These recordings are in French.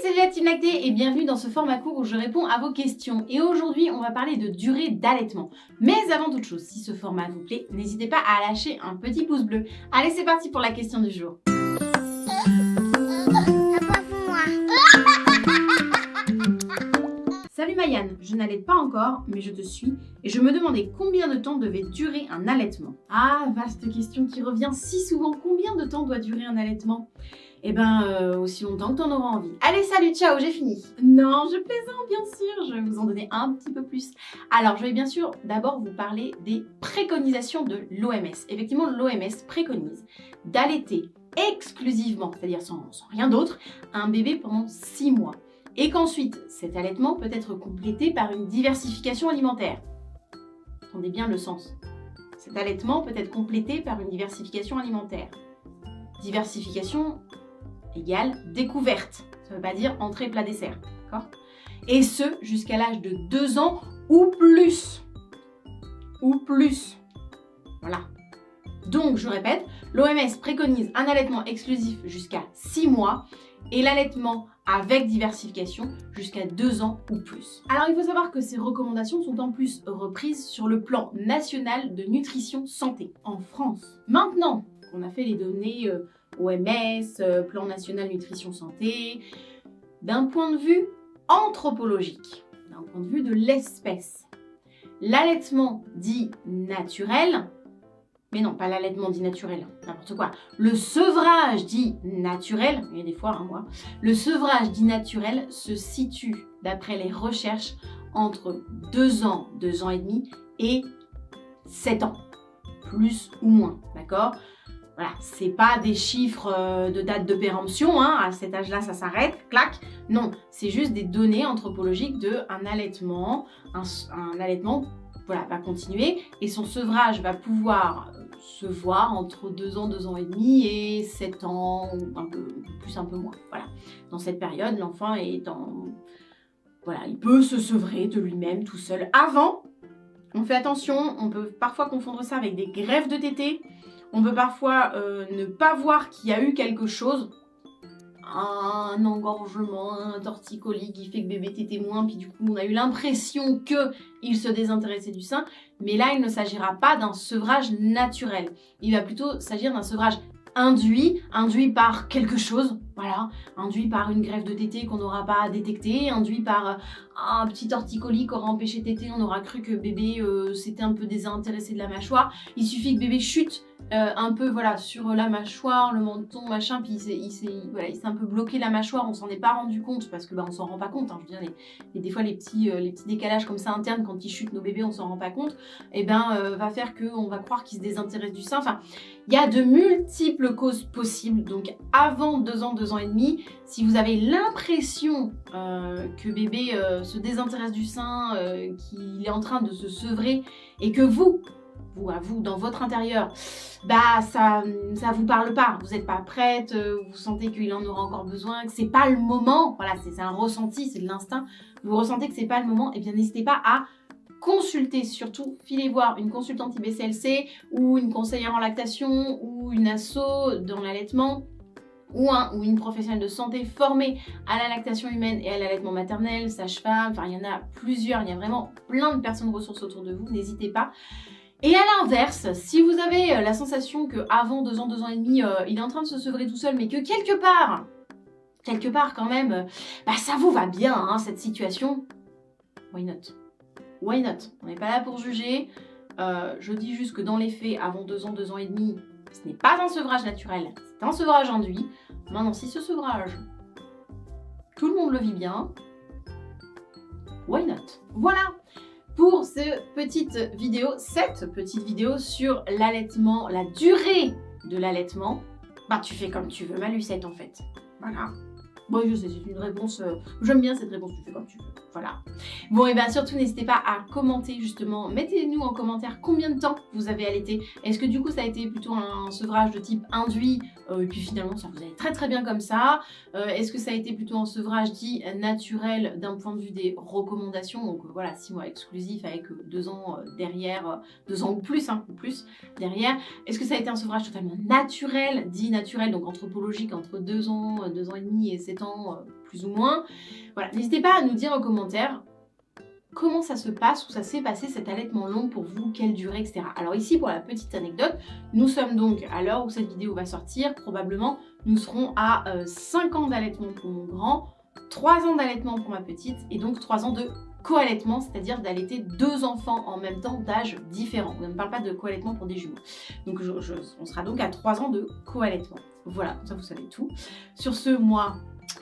c'est la Team Lactée et bienvenue dans ce format court où je réponds à vos questions. Et aujourd'hui, on va parler de durée d'allaitement. Mais avant toute chose, si ce format vous plaît, n'hésitez pas à lâcher un petit pouce bleu. Allez, c'est parti pour la question du jour. Salut Mayanne, je n'allaite pas encore, mais je te suis et je me demandais combien de temps devait durer un allaitement. Ah, vaste question qui revient si souvent. Combien de temps doit durer un allaitement ? Eh ben, aussi longtemps que t'en auras envie. Allez, salut, ciao, j'ai fini. Non, je plaisante, bien sûr, je vais vous en donner un petit peu plus. Alors, je vais bien sûr d'abord vous parler des préconisations de l'OMS. Effectivement, l'OMS préconise d'allaiter exclusivement, c'est-à-dire sans rien d'autre, un bébé pendant 6 mois. Et qu'ensuite, cet allaitement peut être complété par une diversification alimentaire. Entendez bien le sens. Cet allaitement peut être complété par une diversification alimentaire. Diversification égale découverte. Ça ne veut pas dire entrée, plat, dessert. D'accord ? Et ce, jusqu'à l'âge de 2 ans ou plus. Ou plus. Voilà. Donc, je répète, l'OMS préconise un allaitement exclusif jusqu'à 6 mois et l'allaitement avec diversification jusqu'à 2 ans ou plus. Alors, il faut savoir que ces recommandations sont en plus reprises sur le plan national de nutrition santé en France. Maintenant qu'on a fait les données OMS, Plan National Nutrition Santé, d'un point de vue anthropologique, d'un point de vue de l'espèce, l'allaitement dit naturel, mais non, pas l'allaitement dit naturel, n'importe quoi. Le sevrage dit naturel, il y a des fois, moi, le sevrage dit naturel se situe, d'après les recherches, entre 2 ans, 2 ans et demi et 7 ans, plus ou moins, d'accord ? Voilà, c'est pas des chiffres de date de péremption, hein, à cet âge-là ça s'arrête, clac. Non, c'est juste des données anthropologiques de un allaitement, un allaitement, voilà, va continuer et son sevrage va pouvoir se voir entre 2 ans, 2 ans et demi et 7 ans, ou un peu plus, un peu moins. Voilà, dans cette période, l'enfant est en... Voilà, il peut se sevrer de lui-même tout seul. Avant, on fait attention, on peut parfois confondre ça avec des greffes de tétée. On peut parfois ne pas voir qu'il y a eu quelque chose, un engorgement, un torticolis qui fait que bébé tétait moins, puis du coup on a eu l'impression qu'il se désintéressait du sein, mais là il ne s'agira pas d'un sevrage naturel, il va plutôt s'agir d'un sevrage induit par quelque chose, voilà, induit par une greffe de tétée qu'on n'aura pas détectée, induit par un petit torticolis qui aura empêché de téter, on aura cru que bébé s'était un peu désintéressé de la mâchoire, il suffit que bébé chute un peu voilà, sur la mâchoire, le menton, machin, puis il s'est un peu bloqué la mâchoire, on s'en est pas rendu compte parce que on s'en rend pas compte, hein, je veux dire, des fois les petits décalages comme ça internes quand ils chutent nos bébés, on s'en rend pas compte, et va faire qu'on va croire qu'ils se désintéressent du sein, enfin, il y a de multiples causes possibles, donc avant 2 ans, 2 ans et demi, si vous avez l'impression que bébé se désintéresse du sein, qu'il est en train de se sevrer, et que vous, dans votre intérieur, ça vous parle pas, vous n'êtes pas prête, vous sentez qu'il en aura encore besoin, que c'est pas le moment, voilà, c'est un ressenti, c'est de l'instinct, vous ressentez que c'est pas le moment, et bien n'hésitez pas à consulter, surtout filez voir une consultante IBCLC ou une conseillère en lactation ou une asso dans l'allaitement ou une professionnelle de santé formée à la lactation humaine et à l'allaitement maternel, sage-femme, enfin il y en a plusieurs, il y a vraiment plein de personnes ressources autour de vous, n'hésitez pas. Et à l'inverse, si vous avez la sensation qu'avant 2 ans, 2 ans et demi, il est en train de se sevrer tout seul, mais que quelque part quand même, ça vous va bien, hein, cette situation, why not ? Why not ? On n'est pas là pour juger. Je dis juste que dans les faits, avant 2 ans, 2 ans et demi, ce n'est pas un sevrage naturel, c'est un sevrage induit. Maintenant, si ce sevrage, tout le monde le vit bien, why not ? Voilà pour cette petite vidéo sur l'allaitement, la durée de l'allaitement. Tu fais comme tu veux, ma Lucette, en fait. Voilà. Bon, je sais, c'est une réponse... J'aime bien cette réponse, tu fais comme tu veux. Voilà. Bon, et surtout, n'hésitez pas à commenter, justement. Mettez-nous en commentaire combien de temps vous avez allaité. Est-ce que, du coup, ça a été plutôt un sevrage de type induit et puis, finalement, ça vous allait très, très bien comme ça. Est-ce que ça a été plutôt un sevrage dit naturel d'un point de vue des recommandations. Donc, voilà, 6 mois exclusifs avec 2 ans derrière, 2 ans ou plus, derrière. Est-ce que ça a été un sevrage totalement naturel, dit naturel, donc anthropologique, entre 2 ans, 2 ans et demi et 7 ans, plus ou moins. Voilà, n'hésitez pas à nous dire en commentaire comment ça se passe ou ça s'est passé cet allaitement long pour vous, quelle durée, etc. Alors ici, pour la petite anecdote, nous sommes donc, à l'heure où cette vidéo va sortir, probablement, nous serons à 5 ans d'allaitement pour mon grand, 3 ans d'allaitement pour ma petite, et donc 3 ans de co-allaitement, c'est-à-dire d'allaiter 2 enfants en même temps d'âge différents. On ne parle pas de co-allaitement pour des jumeaux. Donc on sera donc à 3 ans de co-allaitement. Voilà, comme ça vous savez tout. Sur ce, moi,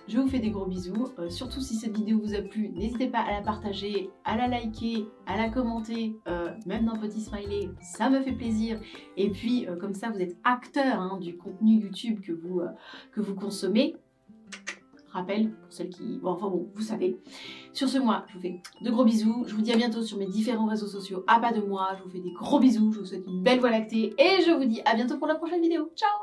je vous fais des gros bisous. Surtout si cette vidéo vous a plu, n'hésitez pas à la partager, à la liker, à la commenter, même d'un petit smiley, ça me fait plaisir. Et puis, comme ça, vous êtes acteur du contenu YouTube que vous consommez. Rappel pour celles qui... Bon, enfin bon, vous savez. Sur ce, moi, je vous fais de gros bisous. Je vous dis à bientôt sur mes différents réseaux sociaux. À pas de moi, je vous fais des gros bisous. Je vous souhaite une belle voie lactée. Et je vous dis à bientôt pour la prochaine vidéo. Ciao!